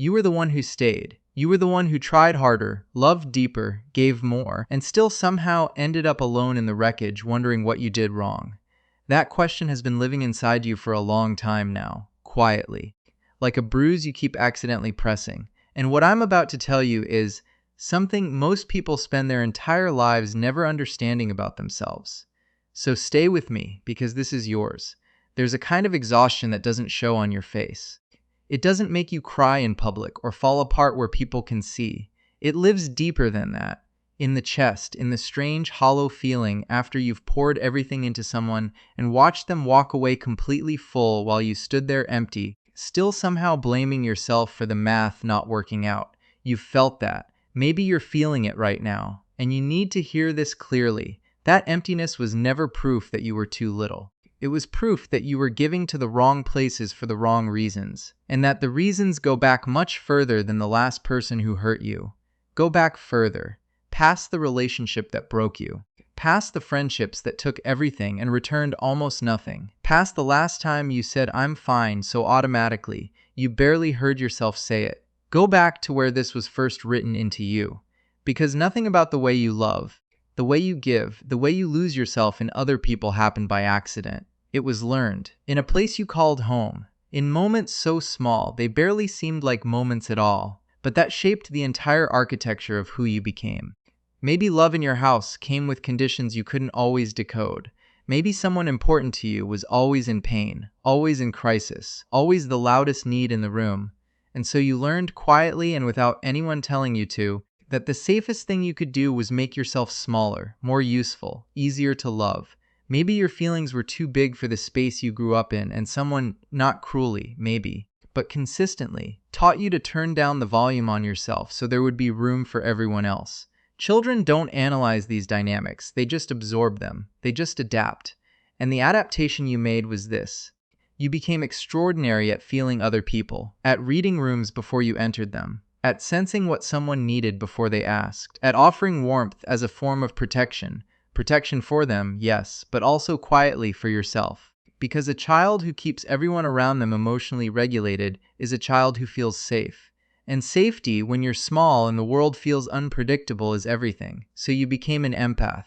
You were the one who stayed. You were the one who tried harder, loved deeper, gave more, and still somehow ended up alone in the wreckage wondering what you did wrong. That question has been living inside you for a long time now, quietly, like a bruise you keep accidentally pressing. And what I'm about to tell you is something most people spend their entire lives never understanding about themselves. So stay with me, because this is yours. There's a kind of exhaustion that doesn't show on your face. It doesn't make you cry in public or fall apart where people can see. It lives deeper than that, in the chest, in the strange, hollow feeling after you've poured everything into someone and watched them walk away completely full while you stood there empty, still somehow blaming yourself for the math not working out. You've felt that. Maybe you're feeling it right now, and you need to hear this clearly. That emptiness was never proof that you were too little. It was proof that you were giving to the wrong places for the wrong reasons, and that the reasons go back much further than the last person who hurt you. Go back further, past the relationship that broke you, past the friendships that took everything and returned almost nothing, past the last time you said "I'm fine" so automatically, you barely heard yourself say it. Go back to where this was first written into you, because nothing about the way you love, the way you give, the way you lose yourself in other people happened by accident. It was learned, in a place you called home, in moments so small they barely seemed like moments at all, but that shaped the entire architecture of who you became. Maybe love in your house came with conditions you couldn't always decode. Maybe someone important to you was always in pain, always in crisis, always the loudest need in the room. And so you learned quietly and without anyone telling you to, that the safest thing you could do was make yourself smaller, more useful, easier to love. Maybe your feelings were too big for the space you grew up in, and someone, not cruelly, maybe, but consistently, taught you to turn down the volume on yourself so there would be room for everyone else. Children don't analyze these dynamics, they just absorb them, they just adapt. And the adaptation you made was this. You became extraordinary at feeling other people, at reading rooms before you entered them, at sensing what someone needed before they asked, at offering warmth as a form of protection. Protection for them, yes, but also quietly for yourself. Because a child who keeps everyone around them emotionally regulated is a child who feels safe. And safety, when you're small and the world feels unpredictable, is everything. So you became an empath.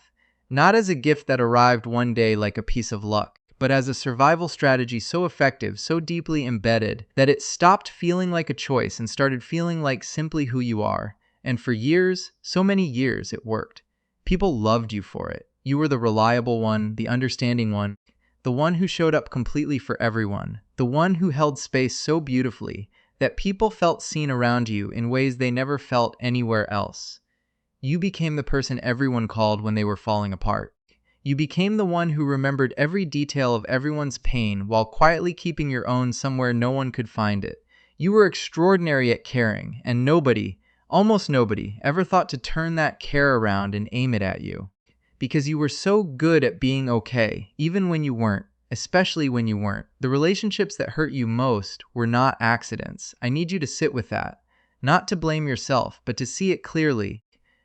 Not as a gift that arrived one day like a piece of luck, but as a survival strategy so effective, so deeply embedded, that it stopped feeling like a choice and started feeling like simply who you are. And for years, so many years, it worked. People loved you for it. You were the reliable one, the understanding one, the one who showed up completely for everyone, the one who held space so beautifully that people felt seen around you in ways they never felt anywhere else. You became the person everyone called when they were falling apart. You became the one who remembered every detail of everyone's pain while quietly keeping your own somewhere no one could find it. You were extraordinary at caring, and nobody, almost nobody, ever thought to turn that care around and aim it at you. Because you were so good at being okay, even when you weren't, especially when you weren't. The relationships that hurt you most were not accidents. I need you to sit with that. Not to blame yourself, but to see it clearly.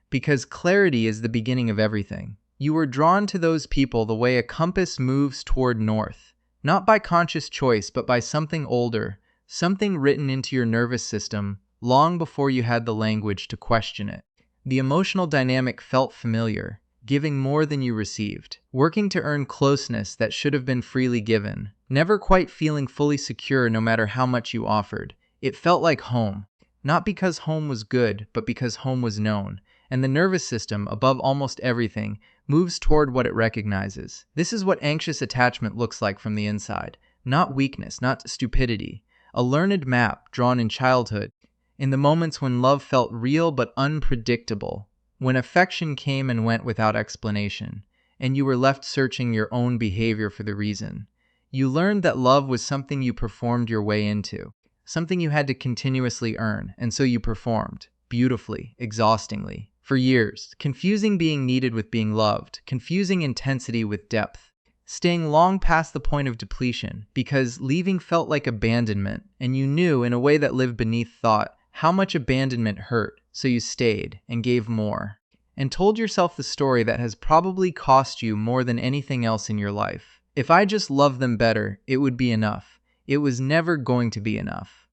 Because clarity is the beginning of everything. You were drawn to those people the way a compass moves toward north. Not by conscious choice, but by something older, something written into your nervous system, long before you had the language to question it. The emotional dynamic felt familiar, giving more than you received, working to earn closeness that should have been freely given, never quite feeling fully secure no matter how much you offered. It felt like home, not because home was good, but because home was known, and the nervous system, above almost everything, moves toward what it recognizes. This is what anxious attachment looks like from the inside, not weakness, not stupidity, a learned map drawn in childhood, in the moments when love felt real but unpredictable, when affection came and went without explanation, and you were left searching your own behavior for the reason. You learned that love was something you performed your way into, something you had to continuously earn, and so you performed, beautifully, exhaustingly, for years, confusing being needed with being loved, confusing intensity with depth, staying long past the point of depletion, because leaving felt like abandonment, and you knew, in a way that lived beneath thought, how much abandonment hurt, so you stayed and gave more, and told yourself the story that has probably cost you more than anything else in your life. If I just loved them better, it would be enough. It was never going to be enough.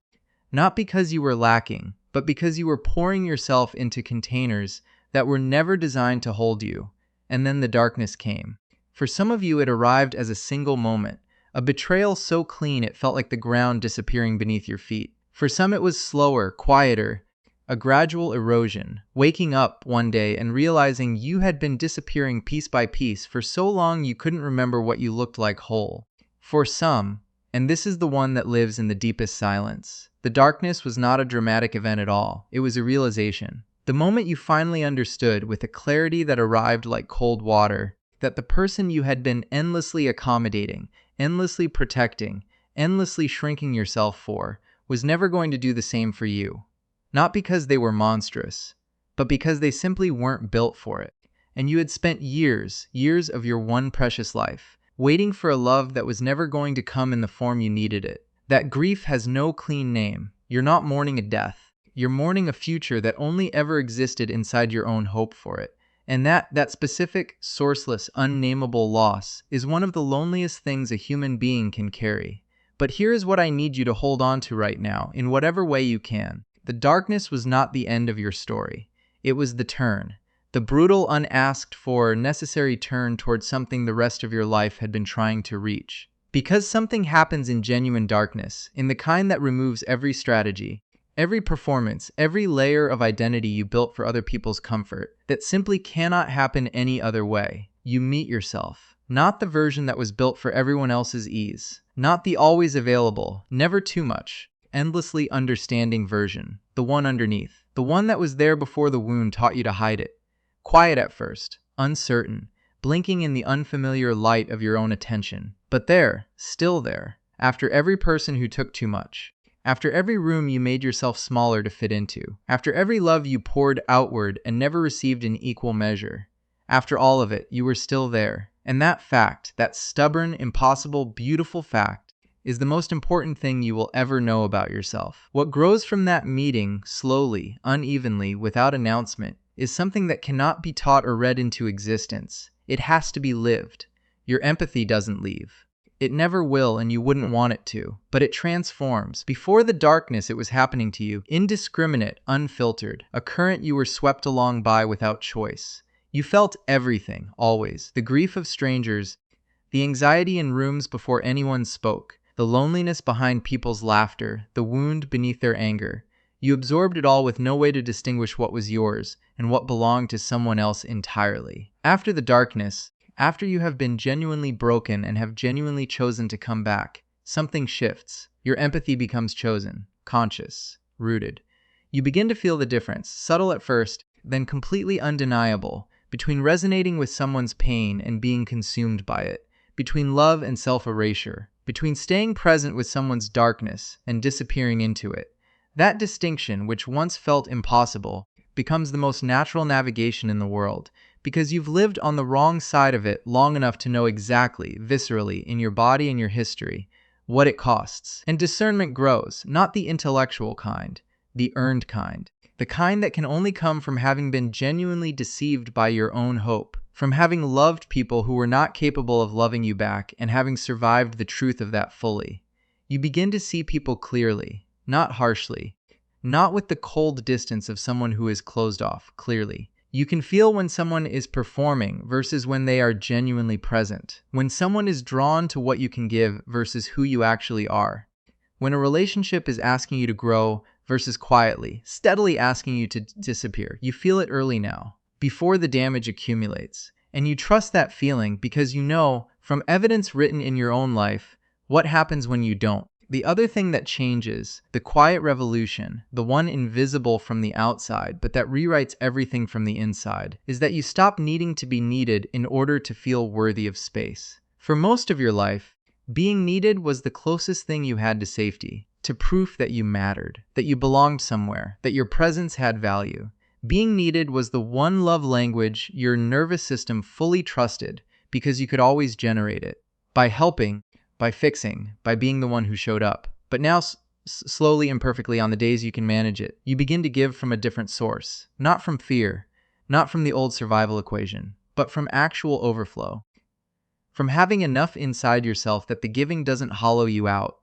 Not because you were lacking, but because you were pouring yourself into containers that were never designed to hold you. And then the darkness came. For some of you, it arrived as a single moment, a betrayal so clean it felt like the ground disappearing beneath your feet. For some, it was slower, quieter, a gradual erosion, waking up one day and realizing you had been disappearing piece by piece for so long you couldn't remember what you looked like whole. For some, and this is the one that lives in the deepest silence, the darkness was not a dramatic event at all. It was a realization. The moment you finally understood, with a clarity that arrived like cold water, that the person you had been endlessly accommodating, endlessly protecting, endlessly shrinking yourself for, was never going to do the same for you. Not because they were monstrous, but because they simply weren't built for it. And you had spent years of your one precious life, waiting for a love that was never going to come in the form you needed it. That grief has no clean name. You're not mourning a death. You're mourning a future that only ever existed inside your own hope for it. And that specific, sourceless, unnameable loss is one of the loneliest things a human being can carry. But here is what I need you to hold on to right now, in whatever way you can. The darkness was not the end of your story. It was the turn. The brutal, unasked for, necessary turn towards something the rest of your life had been trying to reach. Because something happens in genuine darkness, in the kind that removes every strategy, every performance, every layer of identity you built for other people's comfort, that simply cannot happen any other way. You meet yourself. Not the version that was built for everyone else's ease. Not the always available, never too much, endlessly understanding version. The one underneath. The one that was there before the wound taught you to hide it. Quiet at first, uncertain, blinking in the unfamiliar light of your own attention. But there, still there, after every person who took too much. After every room you made yourself smaller to fit into. After every love you poured outward and never received in equal measure. After all of it, you were still there. And that fact, that stubborn, impossible, beautiful fact, is the most important thing you will ever know about yourself. What grows from that meeting, slowly, unevenly, without announcement, is something that cannot be taught or read into existence. It has to be lived. Your empathy doesn't leave. It never will, and you wouldn't want it to. But it transforms. Before the darkness, it was happening to you, indiscriminate, unfiltered, a current you were swept along by without choice. You felt everything, always. The grief of strangers, the anxiety in rooms before anyone spoke, the loneliness behind people's laughter, the wound beneath their anger. You absorbed it all with no way to distinguish what was yours and what belonged to someone else entirely. After the darkness, after you have been genuinely broken and have genuinely chosen to come back, something shifts. Your empathy becomes chosen, conscious, rooted. You begin to feel the difference, subtle at first, then completely undeniable, between resonating with someone's pain and being consumed by it, between love and self-erasure, between staying present with someone's darkness and disappearing into it. That distinction, which once felt impossible, becomes the most natural navigation in the world, because you've lived on the wrong side of it long enough to know exactly, viscerally, in your body and your history, what it costs. And discernment grows, not the intellectual kind, the earned kind. The kind that can only come from having been genuinely deceived by your own hope, from having loved people who were not capable of loving you back and having survived the truth of that fully. You begin to see people clearly, not harshly, not with the cold distance of someone who is closed off, clearly. You can feel when someone is performing versus when they are genuinely present, when someone is drawn to what you can give versus who you actually are, when a relationship is asking you to grow versus quietly, steadily asking you to disappear. You feel it early now, before the damage accumulates. And you trust that feeling because you know, from evidence written in your own life, what happens when you don't. The other thing that changes, the quiet revolution, the one invisible from the outside, but that rewrites everything from the inside, is that you stop needing to be needed in order to feel worthy of space. For most of your life, being needed was the closest thing you had to safety, to proof that you mattered, that you belonged somewhere, that your presence had value. Being needed was the one love language your nervous system fully trusted because you could always generate it. By helping, by fixing, by being the one who showed up. But now, slowly and perfectly on the days you can manage it, you begin to give from a different source. Not from fear, not from the old survival equation, but from actual overflow. From having enough inside yourself that the giving doesn't hollow you out,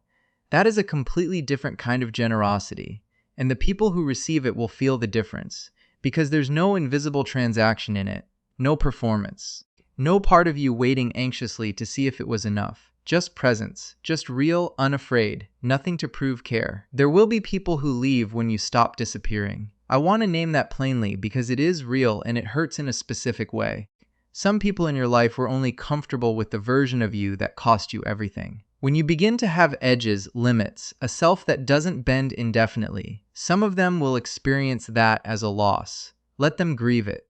That is a completely different kind of generosity, and the people who receive it will feel the difference, because there's no invisible transaction in it, no performance, no part of you waiting anxiously to see if it was enough. Just presence, just real, unafraid, nothing to prove care. There will be people who leave when you stop disappearing. I want to name that plainly because it is real and it hurts in a specific way. Some people in your life were only comfortable with the version of you that cost you everything. When you begin to have edges, limits, a self that doesn't bend indefinitely, some of them will experience that as a loss. Let them grieve it.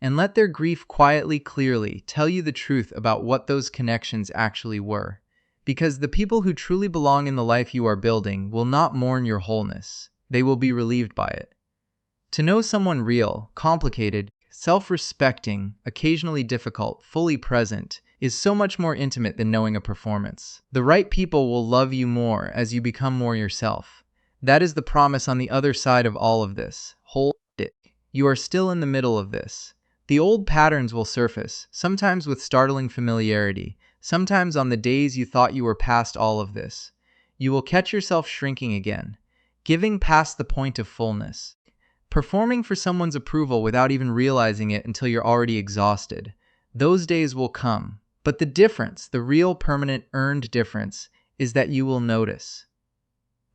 And let their grief quietly, clearly tell you the truth about what those connections actually were. Because the people who truly belong in the life you are building will not mourn your wholeness. They will be relieved by it. To know someone real, complicated, self-respecting, occasionally difficult, fully present, is so much more intimate than knowing a performance. The right people will love you more as you become more yourself. That is the promise on the other side of all of this. Hold it. You are still in the middle of this. The old patterns will surface, sometimes with startling familiarity, sometimes on the days you thought you were past all of this. You will catch yourself shrinking again, giving past the point of fullness, performing for someone's approval without even realizing it until you're already exhausted. Those days will come, but the difference, the real, permanent, earned difference, is that you will notice.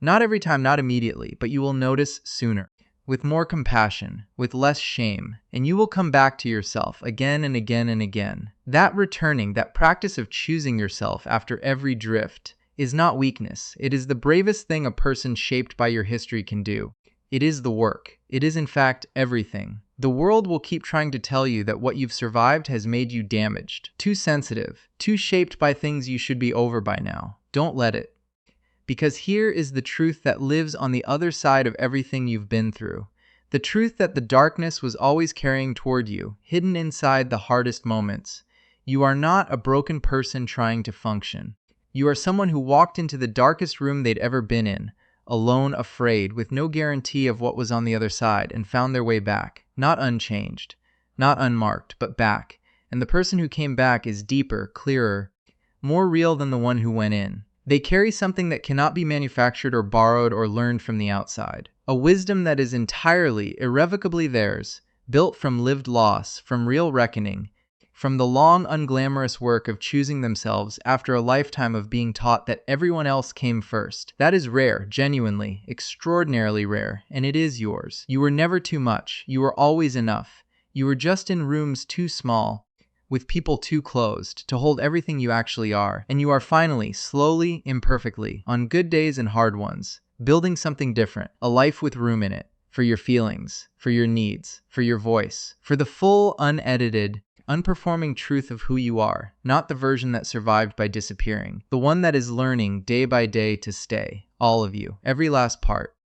Not every time, not immediately, but you will notice sooner. With more compassion, with less shame, and you will come back to yourself again and again and again. That returning, that practice of choosing yourself after every drift, is not weakness. It is the bravest thing a person shaped by your history can do. It is the work. It is in fact everything. The world will keep trying to tell you that what you've survived has made you damaged, too sensitive, too shaped by things you should be over by now. Don't let it. Because here is the truth that lives on the other side of everything you've been through. The truth that the darkness was always carrying toward you, hidden inside the hardest moments. You are not a broken person trying to function. You are someone who walked into the darkest room they'd ever been in, alone, afraid, with no guarantee of what was on the other side, and found their way back. Not unchanged, not unmarked, but back. And the person who came back is deeper, clearer, more real than the one who went in. They carry something that cannot be manufactured or borrowed or learned from the outside. A wisdom that is entirely, irrevocably theirs, built from lived loss, from real reckoning, from the long, unglamorous work of choosing themselves after a lifetime of being taught that everyone else came first. That is rare, genuinely, extraordinarily rare, and it is yours. You were never too much. You were always enough. You were just in rooms too small, with people too closed, to hold everything you actually are. And you are finally, slowly, imperfectly, on good days and hard ones, building something different, a life with room in it, for your feelings, for your needs, for your voice, for the full, unedited, unperforming truth of who you are, not the version that survived by disappearing, the one that is learning day by day to stay, all of you, every last part.